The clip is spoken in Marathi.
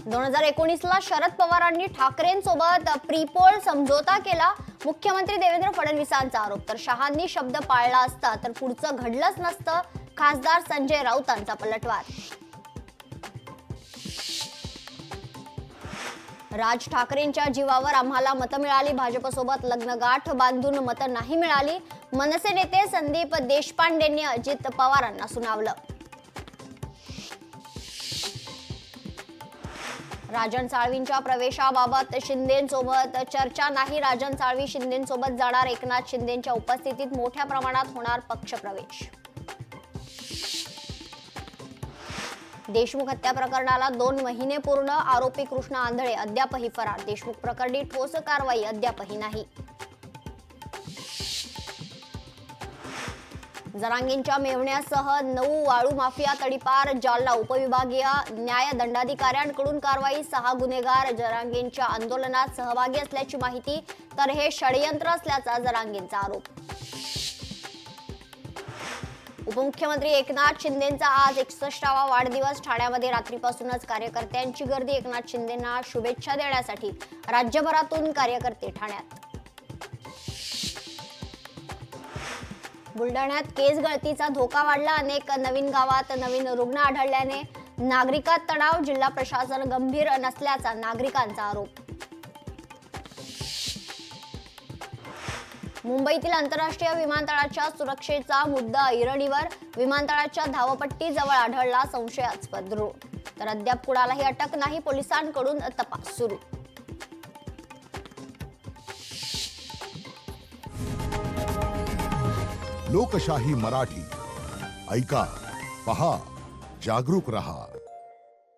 2019ला शरद पवारांनी ठाकरेंसोबत प्रीपोल समझोता केला. मुख्यमंत्री देवेंद्र फडणवीसांचा आरोप. तर शहांनी शब्द पाळला असता तर पुढचं घडलंच नसतं. खासदार संजय राऊतांचा पलटवार. राज ठाकरेंच्या जीवावर आम्हाला मतं मिळाली. भाजपसोबत लग्नगाठ बांधून मतं नाही मिळाली. मनसे नेते संदीप देशपांडेंनी अजित पवारांना सुनावलं. राजन साळवींच्या प्रवेशाबाबत शिंदेंसोबत चर्चा नाही. राजन साळवी शिंदेंसोबत जाणार. एकनाथ शिंदेंच्या उपस्थितीत मोठ्या प्रमाणात होणार पक्षप्रवेश. देशमुख हत्या प्रकरणाला 2 महिने पूर्ण. आरोपी कृष्ण आंधळे अद्यापही फरार. देशमुख प्रकरणी ठोस कारवाई अद्यापही नाही. जरांगेंच्या मेव्हण्यासह 9 वाळू माफिया तडीपार. जालना उपविभागीय न्याय दंडाधिकाऱ्यांकडून कारवाई. 6 गुन्हेगार जरांगेंच्या आंदोलनात सहभागी असल्याची माहिती. तर हे षडयंत्र असल्याचा जरांगेंचा आरोप. उपमुख्यमंत्री एकनाथ शिंदेंचा आज 61वा वाढदिवस. ठाण्यामध्ये रात्रीपासूनच कार्यकर्त्यांची गर्दी. एकनाथ शिंदेंना शुभेच्छा देण्यासाठी राज्यभरातून कार्यकर्ते ठाण्यात. बुलढाण्यात केस गळतीचा धोका वाढला. अनेक नवीन गावात नवीन रुग्ण आढळल्याने नागरिकात तणाव. जिल्हा प्रशासन गंभीर नसल्याचा नागरिकांचा आरोप. मुंबईतील आंतरराष्ट्रीय विमानतळाच्या सुरक्षेचा मुद्दा ऐरणीवर. विमानतळाच्या धावपट्टीजवळ आढळला संशयास्पद ड्रोन. तर अद्याप कुणालाही अटक नाही. पोलिसांकडून तपास सुरू. लोकशाही मराठी ऐका, पहा, जागरूक रहा.